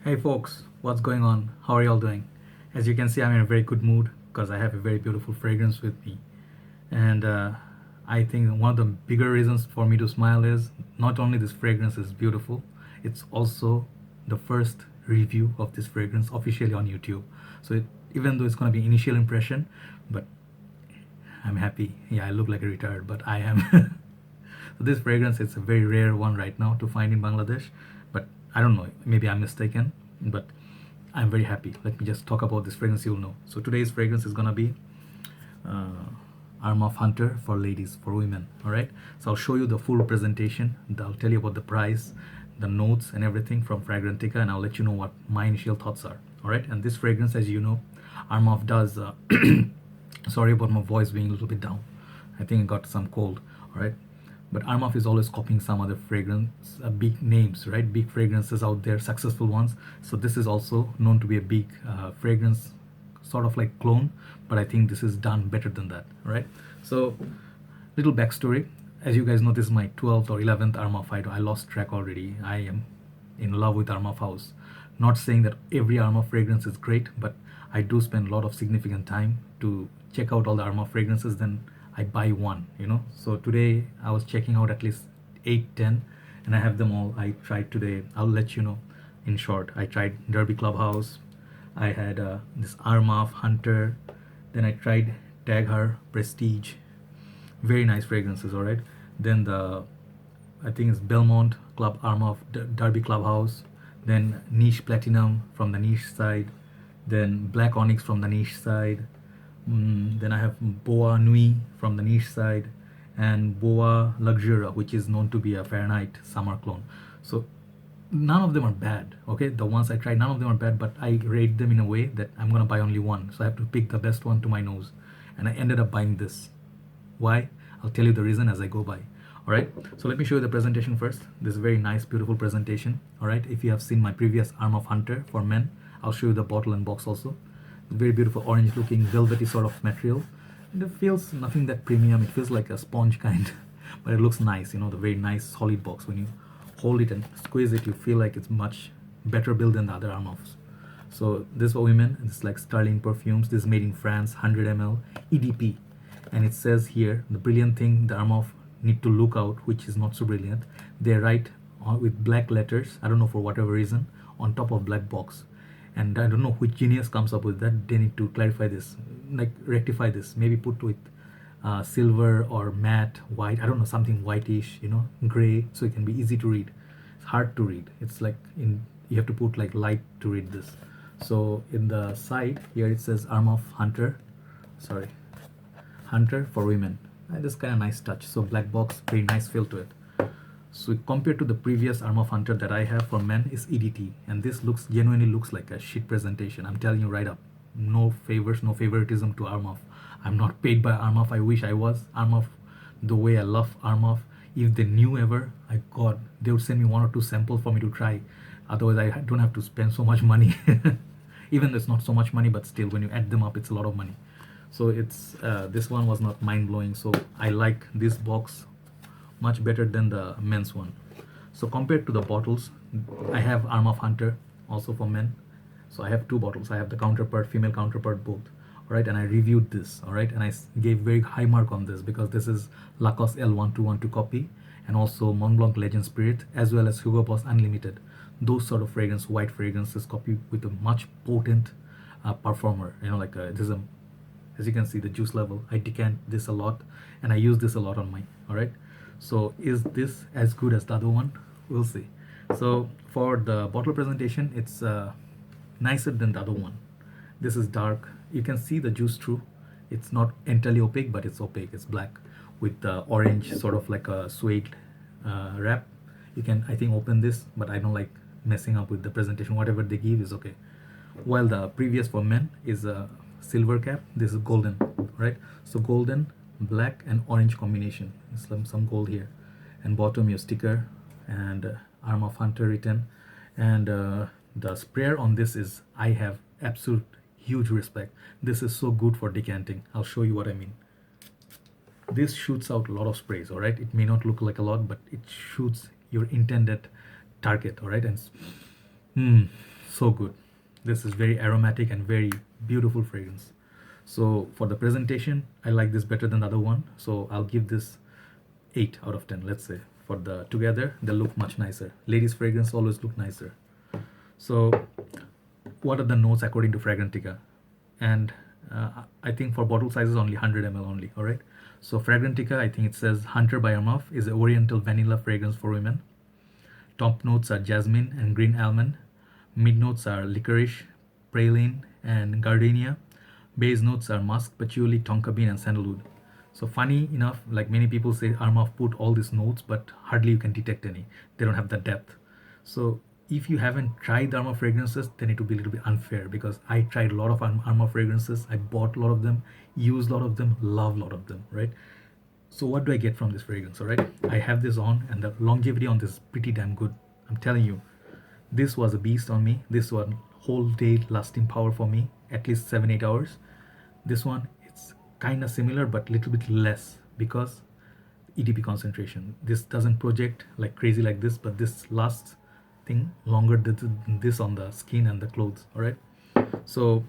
Hey folks, what's going on? How are y'all doing? As you can see, I'm in a very good mood because I have a very beautiful fragrance with me. And I think one of the bigger reasons for me to smile is not only this fragrance is beautiful, it's also the first review of this fragrance officially on YouTube. So even though it's going to be initial impression, but I'm happy. Yeah, I look like a retard, but I am. So this fragrance is a very rare one right now to find in Bangladesh, but I don't know, maybe I'm mistaken, but I'm very happy. Let me just talk about this fragrance, you'll know. So today's fragrance is gonna be uh, Armaf Hunter for ladies, for women. All right. So I'll show you the full presentation. I'll tell you about the price, the notes, and everything from Fragrantica, and I'll let you know what my initial thoughts are. All right. And this fragrance, as you know, Armaf does. Sorry about my voice being a little bit down. I think I got some cold. All right. But Armaf is always copying some other fragrance, big names, right? Big fragrances out there, successful ones. So this is also known to be a big fragrance, sort of like clone, but I think this is done better than that, right? So little backstory. As you guys know, this is my 12th or 11th Armaf item. I lost track already. I am in love with Armaf House. Not saying that every Armaf fragrance is great, but I do spend a lot of significant time to check out all the Armaf fragrances. Then I buy one, So today I was checking out at least 8, 10, and I have them all. I tried today. I'll let you know. In short, I tried Derby Clubhouse. I had this Armaf Hunter. Then I tried take.here Prestige. Very nice fragrances, all right. Then I think it's Belmont Club Armaf Derby Clubhouse. Then Niche Platinum from the niche side. Then Black Onyx from the niche side. Then I have Boa Nui from the niche side, and Boa Luxura, which is known to be a Fahrenheit summer clone. So none of them are bad. Okay, the ones I tried, none of them are bad, but I rate them in a way that I'm gonna buy only one. So I have to pick the best one to my nose, and I ended up buying this. Why? I'll tell you the reason as I go by. All right. So let me show you the presentation first. This is a very nice, beautiful presentation. All right. If you have seen my previous Armaf Hunter for men, I'll show you the bottle and box also. Very beautiful orange looking velvety sort of material, and it feels nothing that premium. It feels like a sponge kind, but it looks nice, the very nice solid box. When you hold it and squeeze it, you feel like it's much better built than the other Armafs. So this for women, it's like Sterling perfumes. This is made in France, 100 ml EDP, and it says here the brilliant thing the Armaf need to look out, which is not so brilliant. They write with black letters, I don't know for whatever reason, on top of black box. And I don't know which genius comes up with that. They need to clarify this, like rectify this, maybe put with silver or matte white, I don't know, something whitish, gray, so it can be easy to read. It's hard to read. It's like you have to put like light to read this. So in the side here it says Armaf Hunter for women. This kind of nice touch. So black box, very nice feel to it. So compared to the previous Armaf Hunter that I have for men is EDT, and this genuinely looks like a shit presentation. I'm telling you right up. No favors, no favoritism to Armaf. I'm not paid by Armaf. I wish I was. Armaf, the way I love Armaf, if they knew ever, God, they would send me 1 or 2 samples for me to try. Otherwise, I don't have to spend so much money. Even though it's not so much money, but still, when you add them up, it's a lot of money. So it's this one was not mind blowing. So I like this box much better than the men's one. So compared to the bottles, I have Armaf Hunter also for men. So I have 2 bottles. I have the counterpart, female counterpart both. All right, and I reviewed this. All right, and I gave very high mark on this because this is Lacoste L1212 copy, and also Mont Blanc Legend Spirit, as well as Hugo Boss Unlimited. Those sort of fragrance, white fragrances, copy with a much potent performer. This is as you can see the juice level. I decant this a lot, and I use this a lot on mine. All right. So is this as good as the other one? We'll see. So for the bottle presentation, it's nicer than the other one. This is dark. You can see the juice through. It's not entirely opaque, but it's opaque. It's black with the orange, sort of like a suede wrap. You can, I think, open this, but I don't like messing up with the presentation. Whatever they give is okay. While the previous for men is a silver cap, this is golden, right? So golden, black and orange combination. Some gold here, and bottom your sticker and Armaf Hunter written, and the sprayer on this is, I have absolute huge respect. This is so good for decanting. I'll show you what I mean. This shoots out a lot of sprays. All right, it may not look like a lot, but it shoots your intended target. All right, and so good. This is very aromatic and very beautiful fragrance. So for the presentation, I like this better than the other one. So I'll give this 8 out of 10, let's say. For the together, they look much nicer. Ladies' fragrance always look nicer. So what are the notes according to Fragrantica? And I think for bottle sizes only 100 ml only, all right? So Fragrantica, I think it says Hunter by Armaf is an Oriental Vanilla fragrance for women. Top notes are jasmine and green almond. Mid notes are licorice, praline, and gardenia. Base notes are musk, patchouli, tonka bean, and sandalwood. So funny enough, like many people say, Armaf put all these notes, but hardly you can detect any. They don't have the depth. So if you haven't tried the Armaf fragrances, then it will be a little bit unfair, because I tried a lot of Armaf fragrances. I bought a lot of them, used a lot of them, love a lot of them, right? So what do I get from this fragrance? All right, I have this on, and the longevity on this is pretty damn good. I'm telling you, this was a beast on me. This one whole day lasting power for me, at least 7-8 hours. This one, it's kind of similar but little bit less, because EDP concentration. This doesn't project like crazy like this, but this lasts thing longer than this on the skin and the clothes. All right, so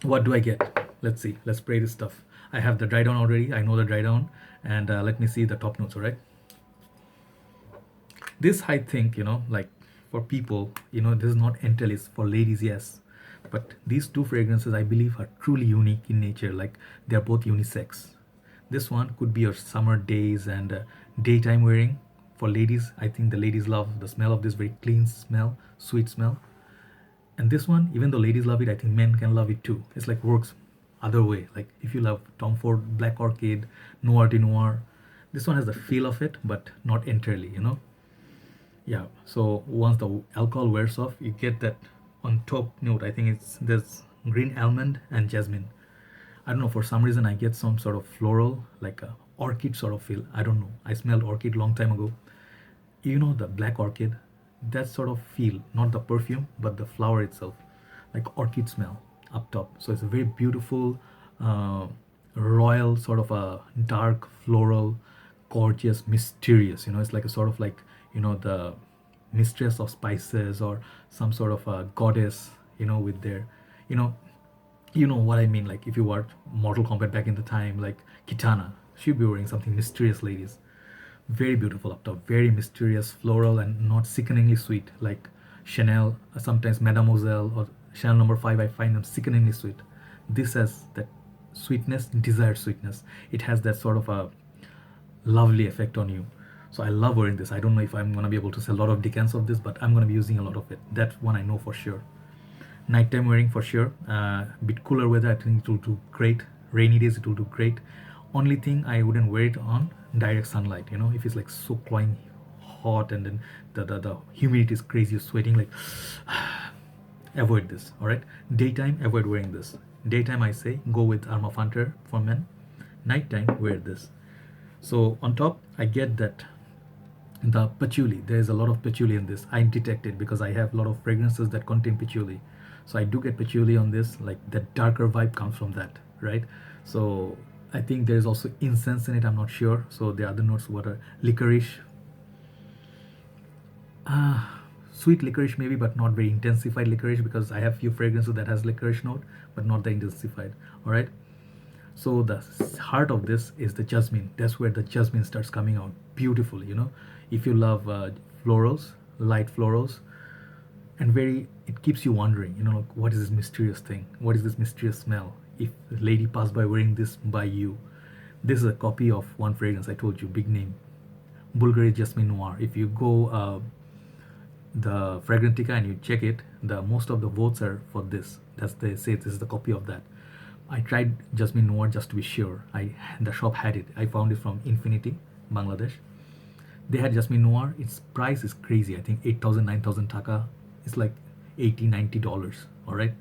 what do I get? Let's see. Let's spray this stuff. I have the dry down already. I know the dry down, and let me see the top notes. All right, this I think, like for people, this is not entirely for ladies, yes, but these two fragrances I believe are truly unique in nature. Like they're both unisex. This one could be your summer days and daytime wearing. For ladies, I think the ladies love the smell of this very clean smell, sweet smell. And this one, even though ladies love it, I think men can love it too. It's like works other way. Like if you love Tom Ford, Black Orchid, Noir de Noir, this one has the feel of it, but not entirely, Yeah, so once the alcohol wears off, you get that on top note. I think there's green almond and jasmine. I don't know, for some reason I get some sort of floral, like a orchid sort of feel. I don't know. I smelled orchid long time ago. The black orchid, that sort of feel, not the perfume, but the flower itself, like orchid smell up top. So it's a very beautiful, royal, sort of a dark, floral, gorgeous, mysterious. It's like a sort of like, the mistress of spices, or some sort of a goddess, with their, what I mean. Like if you watch Mortal Kombat back in the time, like Kitana, she'd be wearing something mysterious, ladies. Very beautiful up top, very mysterious, floral, and not sickeningly sweet like Chanel. Sometimes Mademoiselle or Chanel number 5, I find them sickeningly sweet. This has that sweetness, desired sweetness. It has that sort of a lovely effect on you. So I love wearing this. I don't know if I'm gonna be able to sell a lot of decants of this, but I'm gonna be using a lot of it. That one I know for sure. Nighttime wearing for sure. Bit cooler weather, I think it will do great. Rainy days it will do great. Only thing, I wouldn't wear it on direct sunlight. If it's like so cloying hot, and then the humidity is crazy, you're sweating, like avoid this. All right, daytime avoid wearing this. Daytime I say go with Armaf Hunter for men. Nighttime wear this. So on top I get that the patchouli, there is a lot of patchouli in this. I detect it because I have a lot of fragrances that contain patchouli. So I do get patchouli on this, like the darker vibe comes from that, right? So I think there's also incense in it, I'm not sure. So the other notes, what are licorice, sweet licorice maybe, but not very intensified licorice, because I have few fragrances that has licorice note, but not the intensified. All right, so the heart of this is the jasmine. That's where the jasmine starts coming out beautifully. If you love florals, light florals, and it keeps you wondering, like, what is this mysterious thing? What is this mysterious smell? If a lady passed by wearing this by you, this is a copy of one fragrance I told you, big name, Bvlgari Jasmine Noir. If you go the Fragrantica and you check it, the most of the votes are for this. They say this is the copy of that. I tried Jasmine Noir just to be sure. The shop had it. I found it from Infinity, Bangladesh. They had Jasmine Noir. Its price is crazy. I think 8,000, 9,000 taka. It's like $80, $90. All right,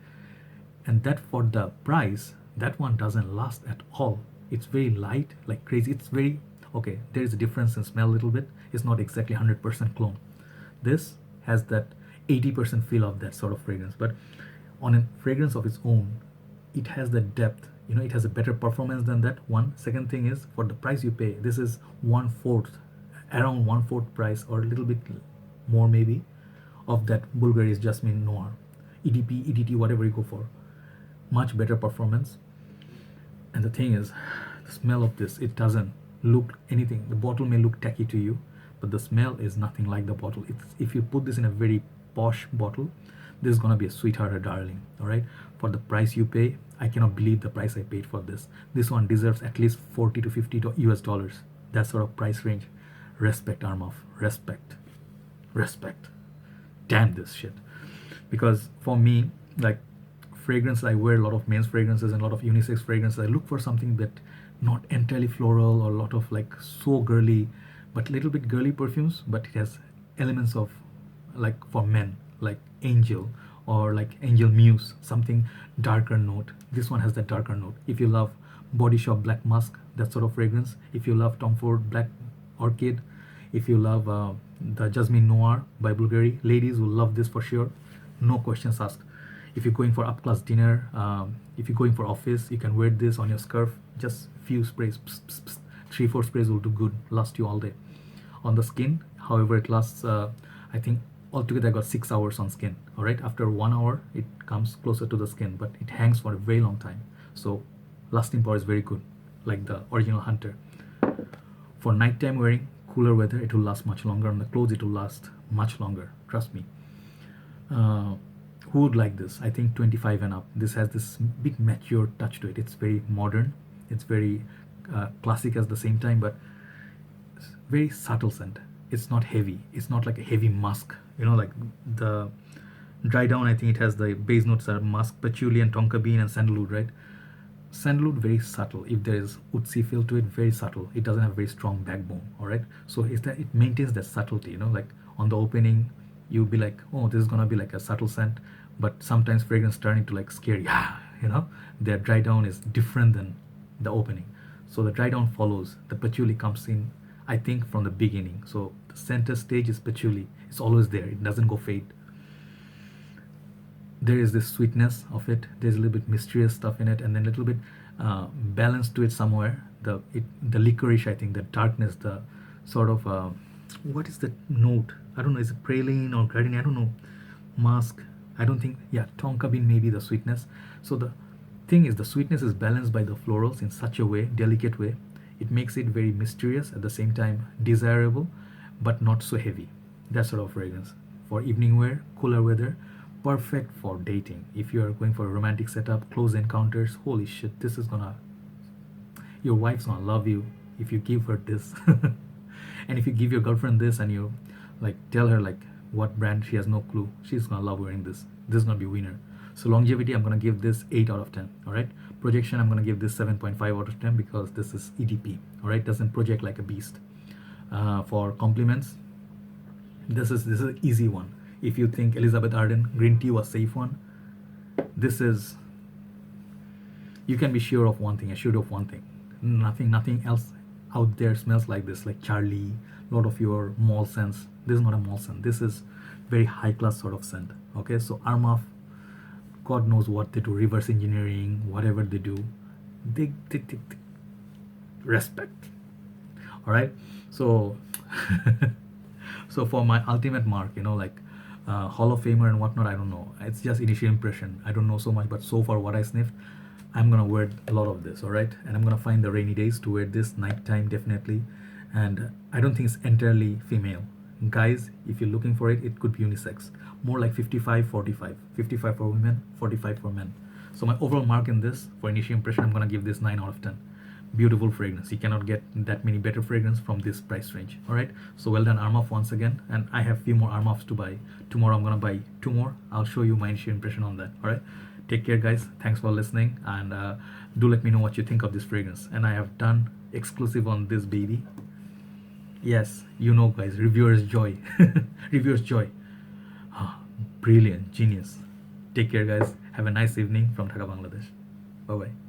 and that for the price, that one doesn't last at all. It's very light, like crazy. It's very okay. There is a difference in smell a little bit. It's not exactly 100% clone. This has that 80% feel of that sort of fragrance, but on a fragrance of its own, it has the depth. It has a better performance than that. One second thing is, for the price you pay, this is 1/4, around 1/4 price, or a little bit more maybe, of that Bvlgari Jasmine Noir. EDP, EDT, whatever you go for. Much better performance. And the thing is, the smell of this, it doesn't look anything. The bottle may look tacky to you, but the smell is nothing like the bottle. If you put this in a very posh bottle, this is gonna be a sweetheart, a darling. All right, for the price you pay, I cannot believe the price I paid for this. This one deserves at least 40 to 50 US dollars. That sort of price range. Respect, Armaf. Respect. Respect. Damn this shit. Because for me, like fragrance, I wear a lot of men's fragrances and a lot of unisex fragrances. I look for something that not entirely floral or a lot of like so girly, but little bit girly perfumes, but it has elements of like for men, like angel or like angel muse, something darker note. This one has that darker note. If you love Body Shop Black Musk, that sort of fragrance. If you love Tom Ford Black Orchid, if you love the Jasmine Noir by Bvlgari, ladies will love this for sure, no questions asked. If you're going for up-class dinner, if you're going for office, you can wear this on your scarf. Just few sprays, 3-4 sprays will do good, last you all day. On the skin, however, it lasts, I think altogether I got 6 hours on skin. All right, after 1 hour, it comes closer to the skin, but it hangs for a very long time. So lasting power is very good, like the Oriental Hunter. For nighttime wearing, cooler weather, it will last much longer. On the clothes, it will last much longer, trust me. Who would like this? I think 25 and up. This has this big mature touch to it. It's very modern, it's very classic at the same time, but it's very subtle scent. It's not heavy, it's not like a heavy musk, you know, like the dry down. I think it has the base notes are musk, patchouli and tonka bean and sandalwood, right? Sandalwood very subtle. If there is woodsy feel to it, very subtle. It doesn't have very strong backbone. All right, so it's that it maintains that subtlety, you know, like on the opening you'll be like, oh, this is gonna be like a subtle scent, but sometimes fragrance turn into like scary, you know. Their dry down is different than the opening, so the dry down follows. The patchouli comes in, I think, from the beginning. So the center stage is patchouli. It's always there. It doesn't go fade. There is this sweetness of it. There's a little bit mysterious stuff in it, and then a little bit balance to it somewhere. The licorice, I think, the darkness, the sort of what is the note? I don't know. Is it praline or gardenia? I don't know. Musk. I don't think. Yeah, tonka bean maybe the sweetness. So the thing is, the sweetness is balanced by the florals in such a way, delicate way. It makes it very mysterious, at the same time desirable, but not so heavy. That sort of fragrance for evening wear, cooler weather, perfect for dating. If you are going for a romantic setup, close encounters, holy shit, this is gonna, your wife's gonna love you if you give her this. And if you give your girlfriend this and you like tell her like what brand, she has no clue, she's gonna love wearing this. This is gonna be a winner. So longevity, I'm gonna give this 8 out of 10. All right, projection, I'm gonna give this 7.5 out of 10 because this is EDP. All right, doesn't project like a beast. For compliments, this is an easy one. If you think Elizabeth Arden green tea was safe one, this is, you can be sure of one thing, assured of one thing. Nothing else out there smells like this, like Charlie, a lot of your mall scents. This is not a mall scent. This is very high class sort of scent. Okay, so Armaf, God knows what they do, reverse engineering, whatever they do, they respect. All right, so so for my ultimate mark, you know, like Hall of Famer and whatnot, I don't know. It's just initial impression. I don't know so much, but so far what I sniffed, I'm gonna wear a lot of this. All right, and I'm gonna find the rainy days to wear this, nighttime definitely. And I don't think it's entirely female. Guys, if you're looking for it, it could be unisex, more like 55-45, 55 for women, 45 for men. So my overall mark in this for initial impression, I'm gonna give this 9 out of 10. Beautiful fragrance. You cannot get that many better fragrance from this price range. All right, so well done Armaf once again, and I have few more Armafs to buy. Tomorrow I'm gonna buy 2 more. I'll show you my initial impression on that. All right, take care guys, thanks for listening, and do let me know what you think of this fragrance. And I have done exclusive on this baby. Yes, you know guys, reviewer's joy. Reviewer's joy. Brilliant, genius. Take care guys, have a nice evening from Dhaka, Bangladesh. Bye bye.